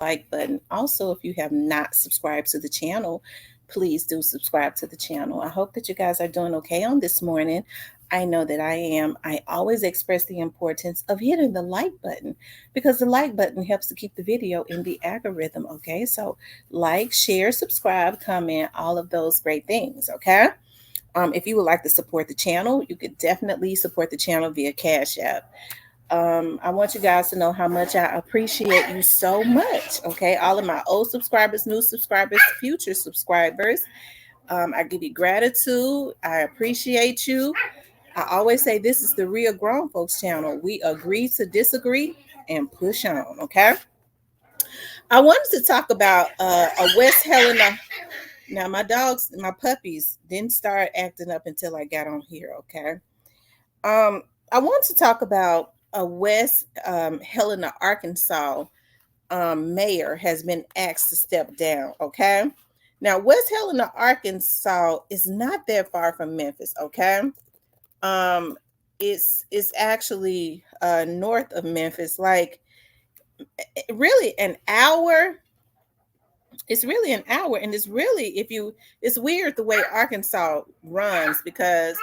like button. Also, if you have not subscribed to the channel, please do subscribe to the channel. I hope that you guys are doing okay on this morning. I know that I am. I always express the importance of hitting the like button because the like button helps to keep the video in the algorithm. Okay, so like, share, subscribe, comment, all of those great things. Okay. If you would like to support the channel, you could definitely support the channel via Cash App. I want you guys to know how much I appreciate you so much. Okay, all of my old subscribers, new subscribers, future subscribers. I give you gratitude. I appreciate you. I always say this is the Real Grown Folks channel. We agree to disagree and push on. Okay. I wanted to talk about a West Helena. Now, my dogs, my puppies didn't start acting up until I got on here. Okay. I want to talk about a West Helena, Arkansas mayor has been asked to step down. Okay. Now, West Helena, Arkansas is not that far from Memphis. Okay. Um, it's actually north of Memphis, like really an hour. It's really an hour, and it's really it's weird the way Arkansas runs because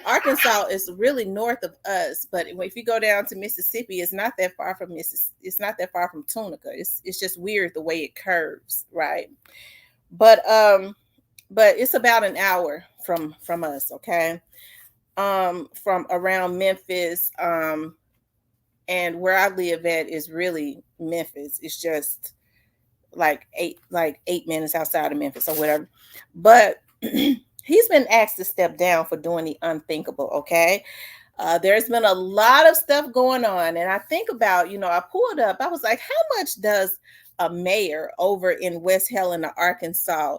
Arkansas is really north of us, but if you go down to Mississippi, it's not that far from it's not that far from Tunica. It's just weird the way it curves, right? But but it's about an hour from us, okay? From around Memphis, and where I live at is really Memphis. It's just like 8 minutes outside of Memphis or whatever. But he's been asked to step down for doing the unthinkable. Okay. There's been a lot of stuff going on. And I think about, I pulled up, I was like, how much does a mayor over in West Helena, Arkansas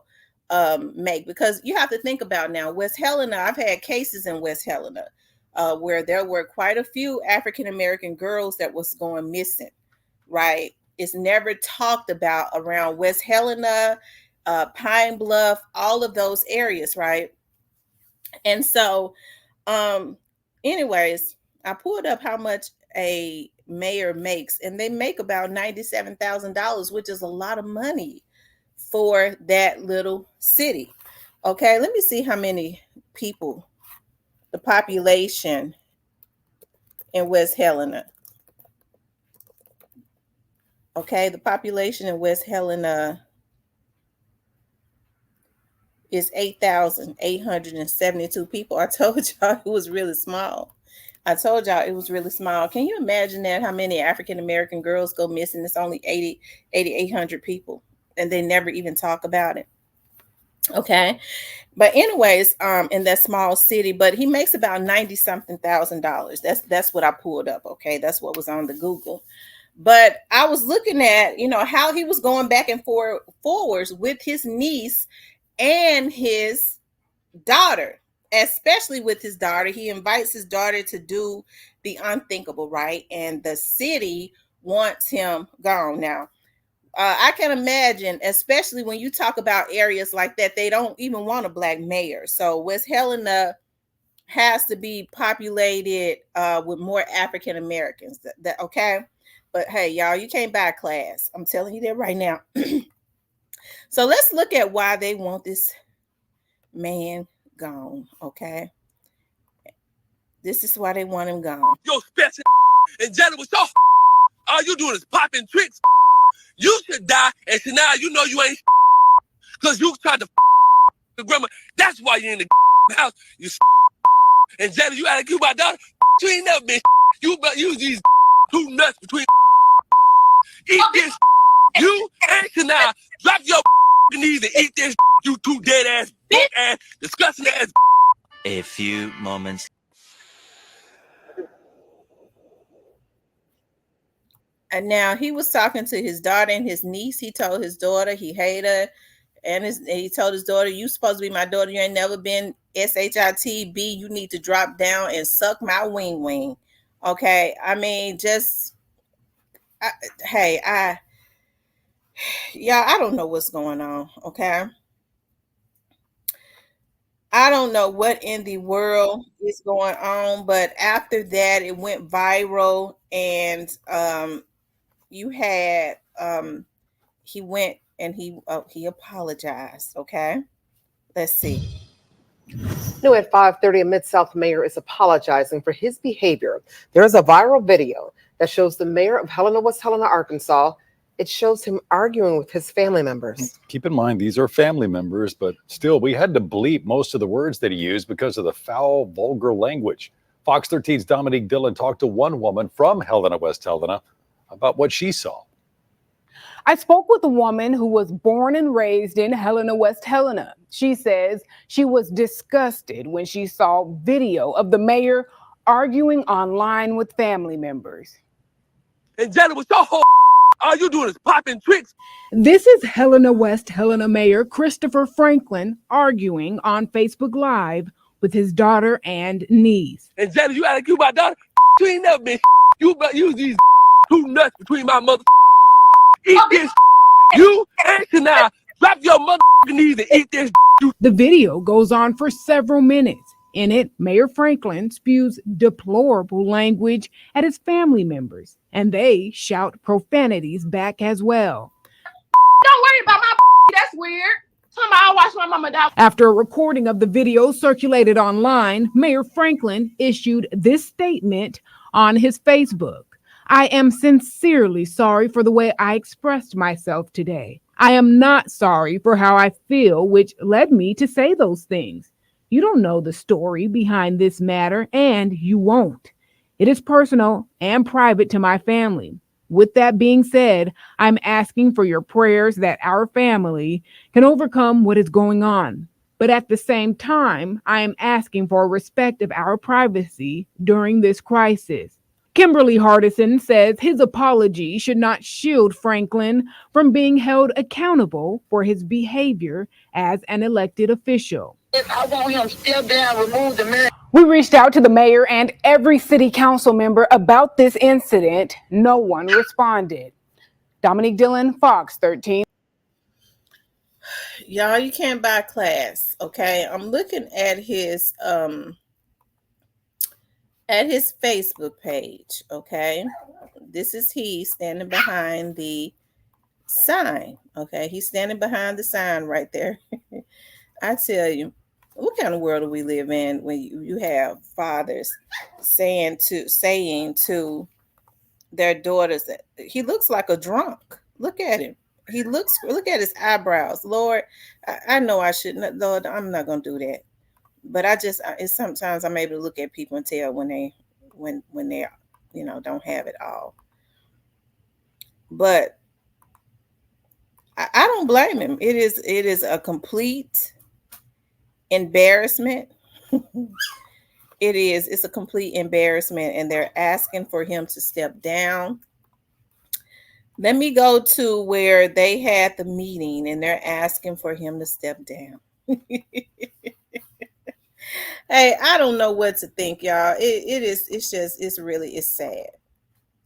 make? Because you have to think about now, West Helena, I've had cases in West Helena where there were quite a few African American girls that was going missing, right? It's never talked about around West Helena, Pine Bluff, all of those areas, right? And so, um, anyways, I pulled up how much a mayor makes, and they make about $97,000, which is a lot of money for that little city. Okay, let me see how many people, the population in West Helena. Okay, the population in West Helena is 8,872 people. I told y'all it was really small. I told y'all it was really small. Can you imagine that? How many African American girls go missing? It's only 8,800 people, and they never even talk about it. Okay. But anyways, in that small city, but he makes about 90 something $1,000. That's what I pulled up. Okay. That's what was on the Google. But I was looking at, how he was going back and forwards with his niece and his daughter, especially with his daughter. He invites his daughter to do the unthinkable, right? And the city wants him gone. Now, I can imagine, especially when you talk about areas like that, they don't even want a black mayor. So West Helena has to be populated with more African Americans. That okay? But hey, y'all, you can't buy class. I'm telling you that right now. So let's look at why they want this man gone. Okay, this is why they want him gone. Your special and Jenna was so all you doing is popping tricks. You should die, and so now you know you ain't because you tried to the grandma. That's why you in the house. You and Jenna, you gotta give my daughter. You ain't never been. You these two nuts between. Eat this. You and Shania, drop your knees and eat this. You two dead ass, broke ass, disgusting ass. A few moments. And now he was talking to his daughter and his niece. He told his daughter he hated her, and he told his daughter, "You supposed to be my daughter. You ain't never been SHITB. You need to drop down and suck my wing wing." Okay, I mean, y'all, I don't know what's going on. Okay, I don't know what in the world is going on, but after that, it went viral, and you had he went and he apologized. Okay, let's see. New at 5:30, a Mid-South mayor is apologizing for his behavior. There is a viral video that shows the mayor of Helena, West Helena, Arkansas. It shows him arguing with his family members. Keep in mind, these are family members, but still, we had to bleep most of the words that he used because of the foul, vulgar language. Fox 13's Dominique Dillon talked to one woman from Helena, West Helena, about what she saw. I spoke with a woman who was born and raised in Helena, West Helena. She says she was disgusted when she saw video of the mayor arguing online with family members. And Jenna, with your whole all you doing is popping tricks. This is Helena, West Helena Mayor Christopher Franklin arguing on Facebook Live with his daughter and niece. And Jenna, you act like you my daughter. You ain't never been. You these two nuts between my mother. Eat this. You and Shania, drop your mother knees and eat this. The video goes on for several minutes. In it, Mayor Franklin spews deplorable language at his family members, and they shout profanities back as well. Don't worry about my that's weird. I'll watch my mama die. After a recording of the video circulated online, Mayor Franklin issued this statement on his Facebook. I am sincerely sorry for the way I expressed myself today. I am not sorry for how I feel, which led me to say those things. You don't know the story behind this matter, and you won't. It is personal and private to my family. With that being said, I'm asking for your prayers that our family can overcome what is going on. But at the same time, I am asking for respect of our privacy during this crisis. Kimberly Hardison says his apology should not shield Franklin from being held accountable for his behavior as an elected official. I want him step down, remove the mayor. We reached out to the mayor and every city council member about this incident. No one responded. Dominique Dillon, Fox 13. Y'all, you can't buy class, okay? I'm looking at his Facebook page, okay? This is he standing behind the sign, okay? He's standing behind the sign right there. I tell you, what kind of world do we live in when you have fathers saying to their daughters that he looks like a drunk? Look at him. Look at his eyebrows. Lord, I know I shouldn't. Lord, I'm not gonna do that. But it's sometimes I'm able to look at people and tell when they don't have it all. But I don't blame him. It is a complete embarrassment. It's a complete embarrassment, and they're asking for him to step down. Let me go to where they had the meeting, and they're asking for him to step down. Hey, I don't know what to think, y'all. It's sad.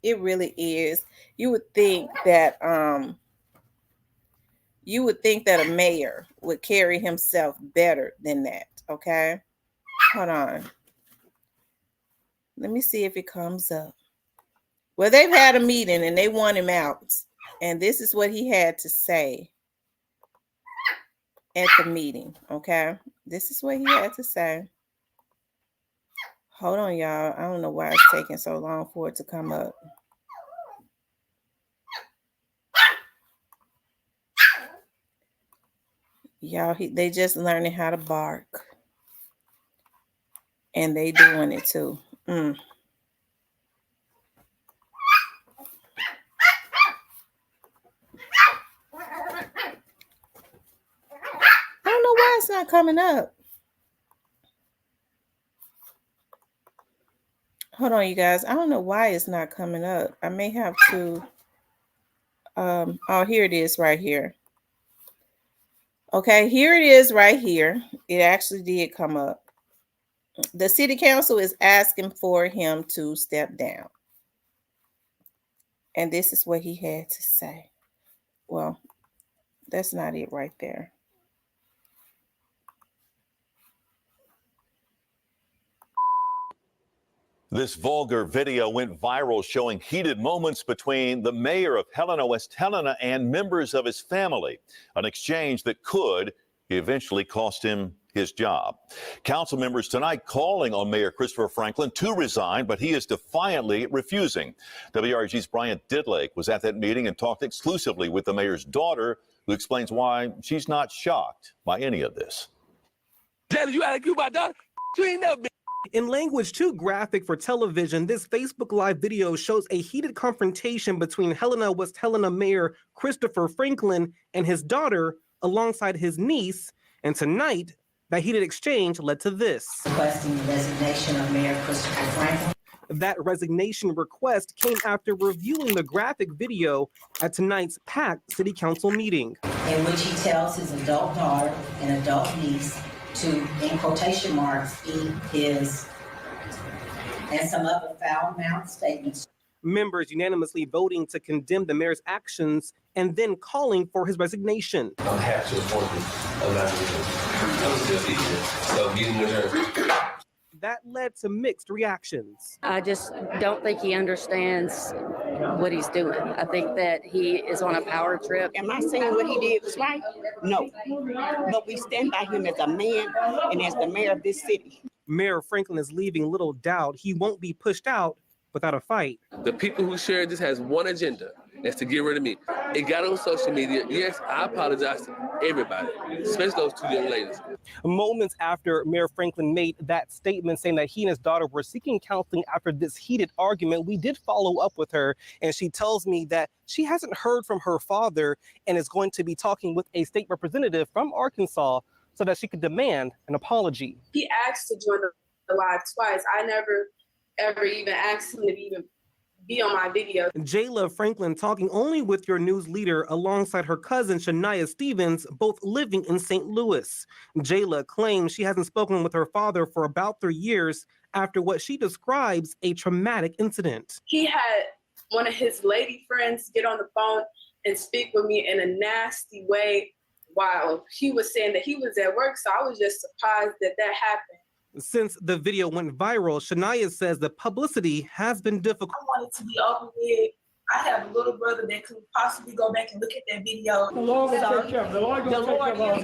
It really is. You would think that a mayor would carry himself better than that. Okay. Hold on. Let me see if it comes up. Well, they've had a meeting and they want him out. And this is what he had to say at the meeting. Okay. This is what he had to say. Hold on, y'all. I don't know why it's taking so long for it to come up. Y'all, they just learning how to bark. And they doing it too. I don't know why it's not coming up. Hold on, you guys. I don't know why it's not coming up. I may have to. Here it is right here. Okay, here it is right here. It actually did come up. The city council is asking for him to step down. And this is what he had to say. Well, that's not it right there. This vulgar video went viral, showing heated moments between the mayor of Helena, West Helena, and members of his family, an exchange that could eventually cost him his job. Council members tonight calling on Mayor Christopher Franklin to resign, but he is defiantly refusing. WRG's Brian Didlake was at that meeting and talked exclusively with the mayor's daughter, who explains why she's not shocked by any of this. Daddy, you accuse my daughter? You ain't never been. In language too graphic for television, this Facebook Live video shows a heated confrontation between Helena, West Helena Mayor Christopher Franklin and his daughter alongside his niece. And tonight, that heated exchange led to this. Requesting the resignation of Mayor Christopher Franklin. That resignation request came after reviewing the graphic video at tonight's packed city council meeting, in which he tells his adult daughter and adult niece to, in quotation marks, eat his, and some other foul-mouthed statements. Members unanimously voting to condemn the mayor's actions and then calling for his resignation. I'm happy to report that was just easier. So meeting adjourned. That led to mixed reactions. I just don't think he understands what he's doing. I think that he is on a power trip. Am I saying what he did was right? No. But we stand by him as a man and as the mayor of this city. Mayor Franklin is leaving little doubt he won't be pushed out without a fight. The people who shared this has one agenda. That's to get rid of me. It got on social media. Yes, I apologize to everybody, especially those two young ladies. Moments after Mayor Franklin made that statement saying that he and his daughter were seeking counseling after this heated argument, we did follow up with her, and she tells me that she hasn't heard from her father and is going to be talking with a state representative from Arkansas so that she could demand an apology. He asked to join the live twice. I never ever even asked him to even be on my video. Jayla Franklin talking only with your news leader alongside her cousin Shania Stevens, both living in St. Louis. Jayla claims she hasn't spoken with her father for about 3 years after what she describes a traumatic incident. He had one of his lady friends get on the phone and speak with me in a nasty way while he was saying that he was at work. So I was just surprised that that happened. Since the video went viral, Shania says the publicity has been difficult. I want it to be over with. I have a little brother that could possibly go back and look at that video. The Lord will take care of it. The Lord is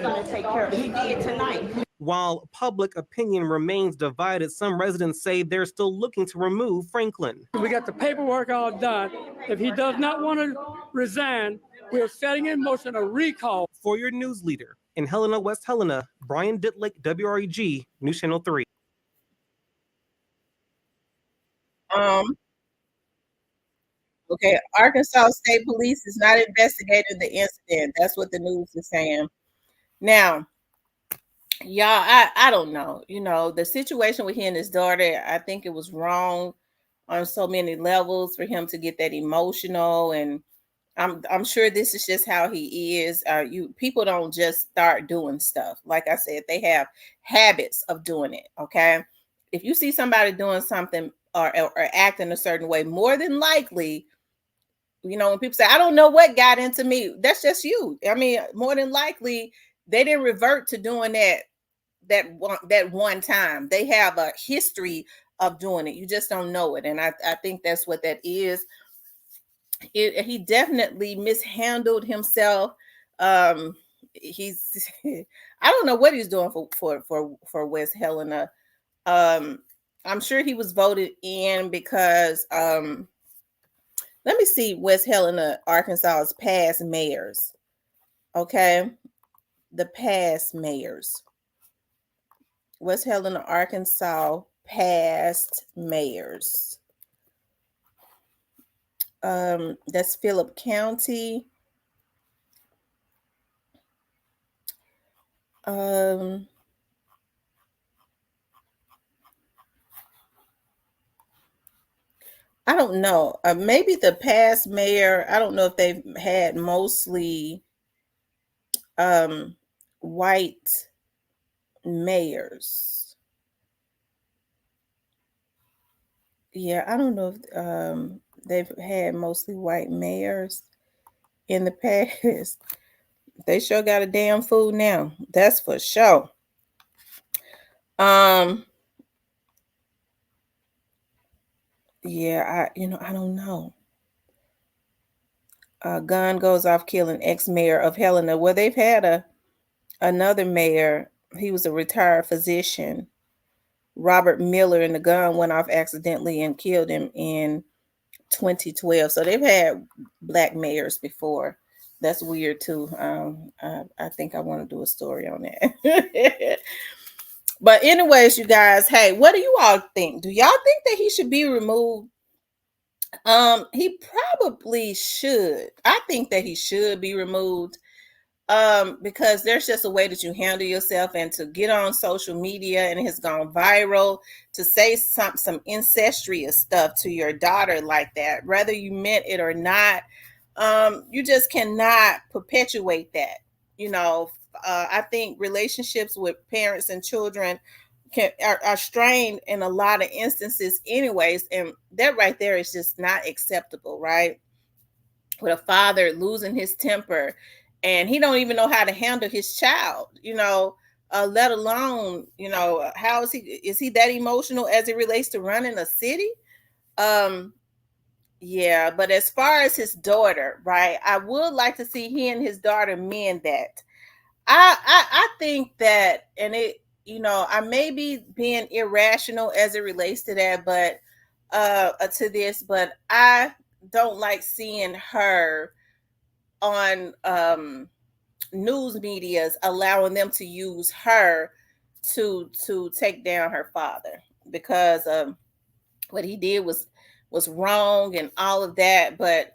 going to take care of it. He did tonight. While public opinion remains divided, some residents say they're still looking to remove Franklin. We got the paperwork all done. If he does not want to resign, we're setting in motion a recall. For your news leader in Helena, West Helena, Brian Didlake, WREG, News Channel 3. Okay, Arkansas State Police is not investigating the incident. That's what the news is saying. Now, y'all, I don't know. You know, the situation with him and his daughter, I think it was wrong on so many levels for him to get that emotional, and I'm sure this is just how he is. People don't just start doing stuff. Like I said, they have habits of doing it. Okay, if you see somebody doing something or acting a certain way, more than likely, you know, when people say, "I don't know what got into me," that's just you. I mean, more than likely, they didn't revert to doing that one time. They have a history of doing it. You just don't know it, and I think that's what that is. He definitely mishandled himself. He's I don't know what he's doing for West Helena. I'm sure he was voted in because let me see West Helena, Arkansas's past mayors. Okay, the past mayors. West Helena, Arkansas past mayors. That's Phillip County. I don't know. Maybe the past mayor, I don't know if they've had mostly white mayors. Yeah, I don't know if they've had mostly white mayors in the past. They sure got a damn fool now. That's for sure. Yeah, I don't know. Gun goes off killing ex-mayor of Helena. Well, they've had another mayor. He was a retired physician, Robert Miller, and the gun went off accidentally and killed him in 2012. So they've had black mayors before. That's weird too. I think I want to do a story on that. But anyways, you guys, hey, what do you all think? Do y'all think that he should be removed? He probably should. I think that he should be removed. Because there's just a way that you handle yourself, and to get on social media and it has gone viral to say some incestuous stuff to your daughter like that, whether you meant it or not. You just cannot perpetuate that. I think relationships with parents and children are strained in a lot of instances anyways, and that right there is just not acceptable, right? With a father losing his temper and he don't even know how to handle his child, let alone, how is he that emotional as it relates to running a city? Yeah, but as far as his daughter, right, I would like to see he and his daughter mend that. I think that, and I may be being irrational as it relates to that, but to this, but I don't like seeing her on news medias allowing them to use her to take down her father, because what he did was wrong and all of that. But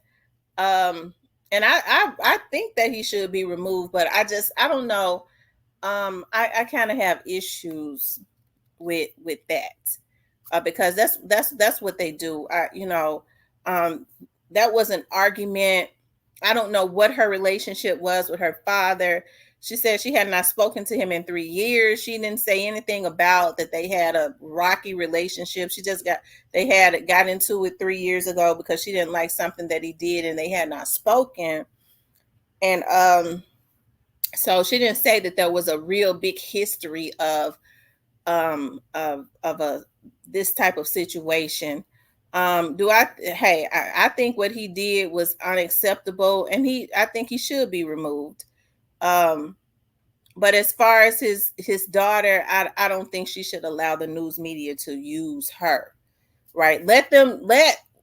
and I think that he should be removed, but I don't know. I kind of have issues with that, because that's what they do. That was an argument. I don't know what her relationship was with her father. She said she had not spoken to him in 3 years. She didn't say anything about that they had a rocky relationship. She just got into it 3 years ago because she didn't like something that he did, and they had not spoken. And so she didn't say that there was a real big history of a this type of situation. I think what he did was unacceptable, and I think he should be removed. But as far as his daughter, I don't think she should allow the news media to use her. Right? Let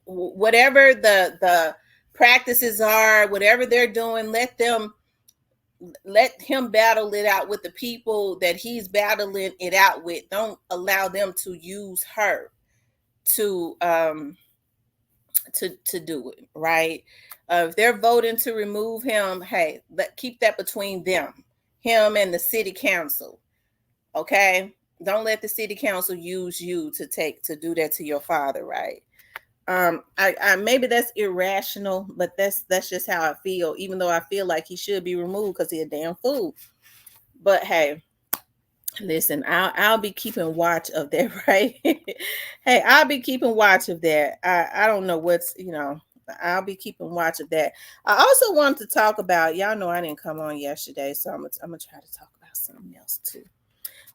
whatever the practices are, whatever they're doing, let him battle it out with the people that he's battling it out with. Don't allow them to use her to do it, right? If they're voting to remove him, hey, keep that between him and the city council. Okay, don't let the city council use you to do that to your father, right? I maybe that's irrational, but that's just how I feel. Even though I feel like he should be removed because he's a damn fool. But hey, listen, I'll be keeping watch of that, right? Hey, I'll be keeping watch of that. I don't know I'll be keeping watch of that. I also wanted to talk about, y'all know I didn't come on yesterday, so I'm gonna try to talk about something else too.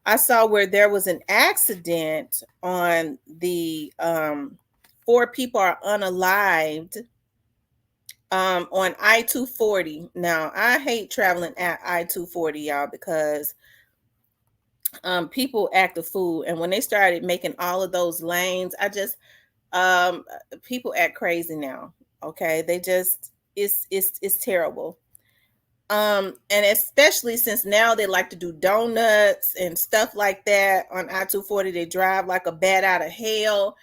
I saw where there was an accident on the 4 people are unalived on I-240. Now, I hate traveling at I-240, y'all, because people act a fool, and when they started making all of those lanes, people act crazy now. Okay, they just it's terrible. And especially since now they like to do donuts and stuff like that on I-240. They drive like a bat out of hell,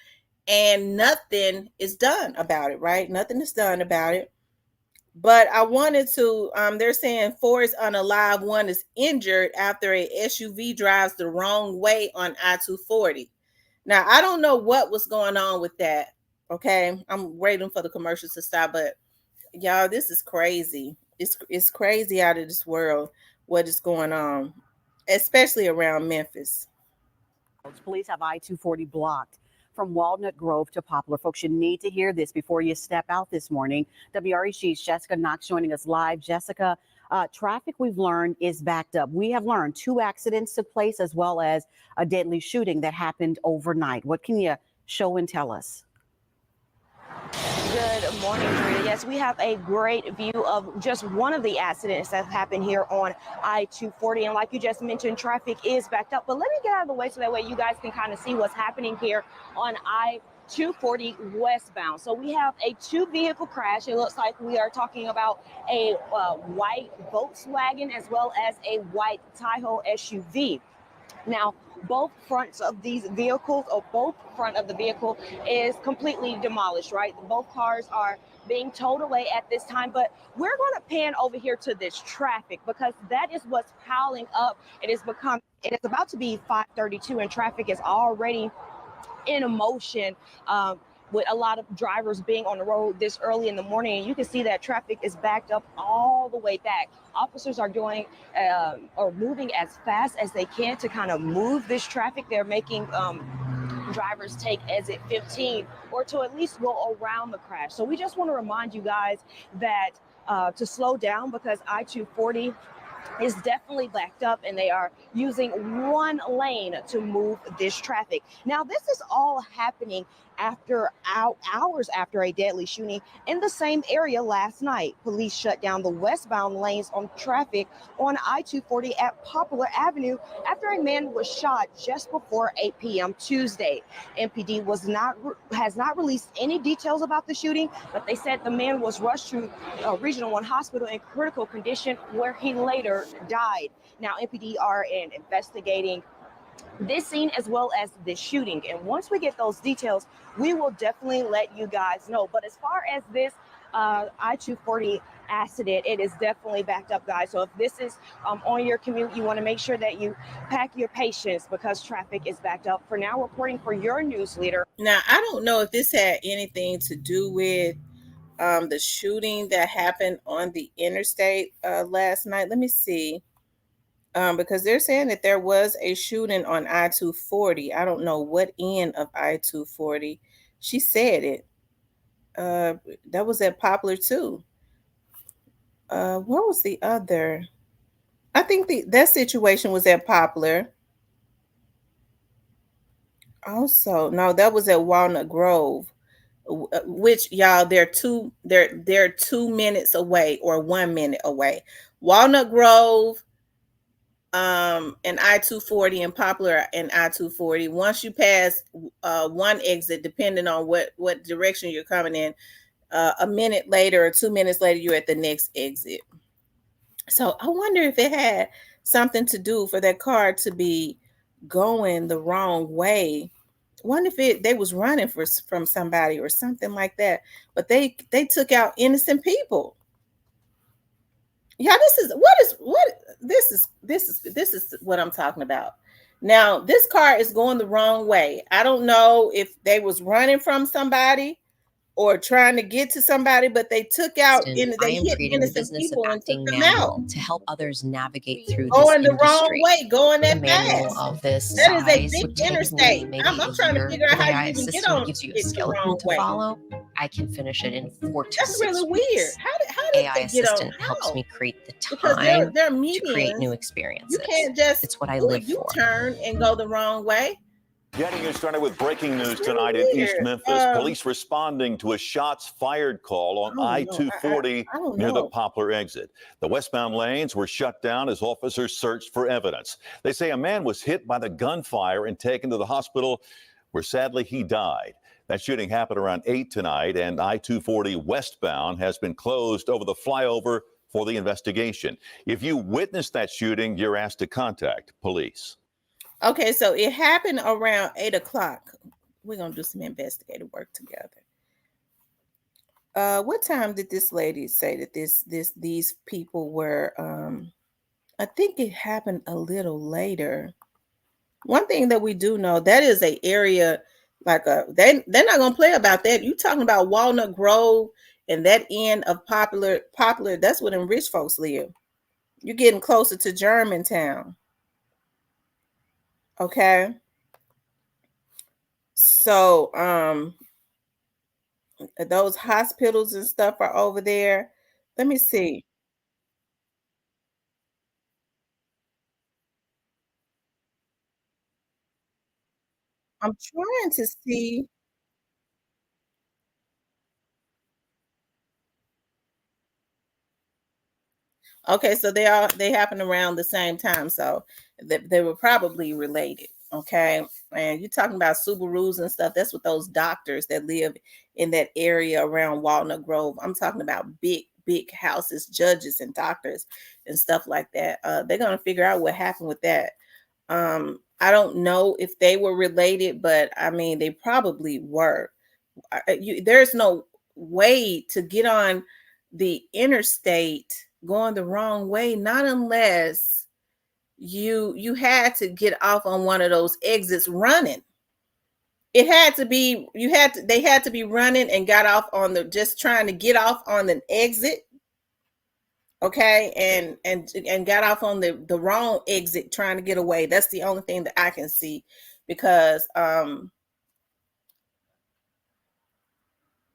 and nothing is done about it, right? Nothing is done about it. But I wanted to, they're saying 4 is unalive, 1 is injured after a SUV drives the wrong way on I-240. Now, I don't know what was going on with that. Okay, I'm waiting for the commercials to stop, but y'all, this is crazy. It's crazy out of this world what is going on, especially around Memphis. Police have I-240 blocked from Walnut Grove to Poplar. Folks, you need to hear this before you step out this morning. WREG's Jessica Knox joining us live. Jessica, traffic, we've learned, is backed up. We have learned 2 accidents took place, as well as a deadly shooting that happened overnight. What can you show and tell us? Good morning, Rita. Yes, we have a great view of just one of the accidents that happened here on I-240. And like you just mentioned, traffic is backed up. But let me get out of the way so that way you guys can kind of see what's happening here on I-240 westbound. So we have a two-vehicle crash. It looks like we are talking about a white Volkswagen as well as a white Tahoe SUV. Now, both fronts of these vehicles, or both front of the vehicle, is completely demolished, right? Both cars are being towed away at this time, but we're going to pan over here to this traffic because that is what's piling up. It is about to be 5:32 and traffic is already in motion, with a lot of drivers being on the road this early in the morning. And you can see that traffic is backed up all the way back. Officers are doing or moving as fast as they can to kind of move this traffic. They're making drivers take exit 15 or to at least go around the crash. So we just want to remind you guys that to slow down because I-240 is definitely backed up and they are using one lane to move this traffic. Now, this is all happening after hours after a deadly shooting in the same area last night. Police shut down the westbound lanes on traffic on I-240 at Poplar Avenue after a man was shot just before 8 p.m. Tuesday. MPD has not released any details about the shooting, but they said the man was rushed to Regional 1 hospital in critical condition where he later died. Now, MPD are investigating this scene as well as this shooting. And once we get those details, we will definitely let you guys know. But as far as this I-240 accident, it is definitely backed up, guys. So if this is on your commute, you want to make sure that you pack your patience because traffic is backed up. For now, reporting for your news leader. Now, I don't know if this had anything to do with the shooting that happened on the interstate last night. Let me see. Because they're saying that there was a shooting on I-240. I don't know what end of I-240. She said it. That was at Poplar too. What was the other? I think that situation was at Poplar. Also, no, that was at Walnut Grove. Which y'all, they're 2 minutes away or 1 minute away. Walnut Grove, and I-240 and Poplar and I-240. Once you pass one exit, depending on what direction you're coming in, a minute later or 2 minutes later, you're at the next exit. So I wonder if it had something to do for that car to be going the wrong way. Wonder if they was running from somebody or something like that. But they took out innocent people. Yeah, this is what I'm talking about. Now, this car is going the wrong way. I don't know if they was running from somebody or trying to get to somebody, but they took out they hit innocent people and took them out. To help others navigate through Going this the wrong industry. way, going A that manual fast. of this That is a size big would take me interstate. maybe I'm a trying to year. figure out The how AI you even get assistant on gives you a it the skeleton wrong to way. follow. I can finish it in 4 to That's 6 really weeks. weird. How did AI they get on? assistant helps me create the Because time they're to create new medians. experiences. You can't just It's what I do a live for. U-turn and go the wrong way. Getting you started with breaking news really tonight in East weird. Memphis. Police responding to a shots fired call on I-240 I don't near the know. Poplar exit. The westbound lanes were shut down as officers searched for evidence. They say a man was hit by the gunfire and taken to the hospital where sadly he died. That shooting happened around 8 tonight, and I-240 westbound has been closed over the flyover for the investigation. If you witnessed that shooting, you're asked to contact police. Okay, so it happened around 8 o'clock. We're gonna do some investigative work together. What time did this lady say that these people were? I think it happened a little later. One thing that we do know, that is a area like they're not gonna play about that. You talking about Walnut Grove and that end of Poplar, that's where them rich folks live. You're getting closer to Germantown. Okay. So those hospitals and stuff are over there. Let me see. I'm trying to see. Okay, so they happen around the same time, so they were probably related. Okay, and you're talking about Subarus and stuff. That's what those doctors that live in that area around Walnut Grove. I'm talking about big houses, judges and doctors and stuff like that. They're gonna figure out what happened with that. I don't know if they were related, but I mean they probably were. There's no way to get on the interstate going the wrong way, not unless you had to get off on one of those exits running. It had to be they had to be running and got off on the just trying to get off on an exit. Okay, and got off on the wrong exit trying to get away. That's the only thing that I can see, because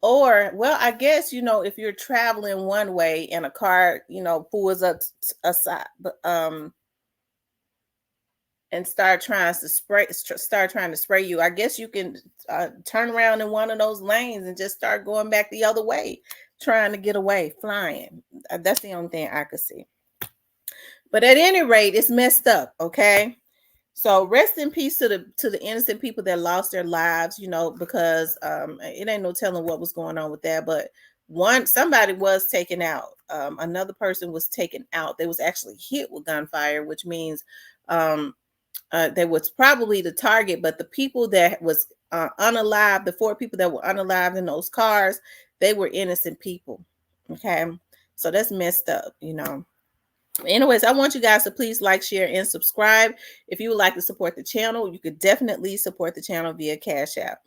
or, well, I guess, if you're traveling one way and a car, pulls up aside, and start trying to spray you, I guess you can turn around in one of those lanes and just start going back the other way, trying to get away, flying. That's the only thing I could see. But at any rate, it's messed up. Okay. So rest in peace to the innocent people that lost their lives, because it ain't no telling what was going on with that. But somebody was taken out. Another person was taken out. They was actually hit with gunfire, which means they was probably the target. But the people that was unalive, the 4 people that were unalive in those cars, they were innocent people. Okay, so that's messed up, Anyways, I want you guys to please like, share, and subscribe. If you would like to support the channel, you could definitely support the channel via Cash App.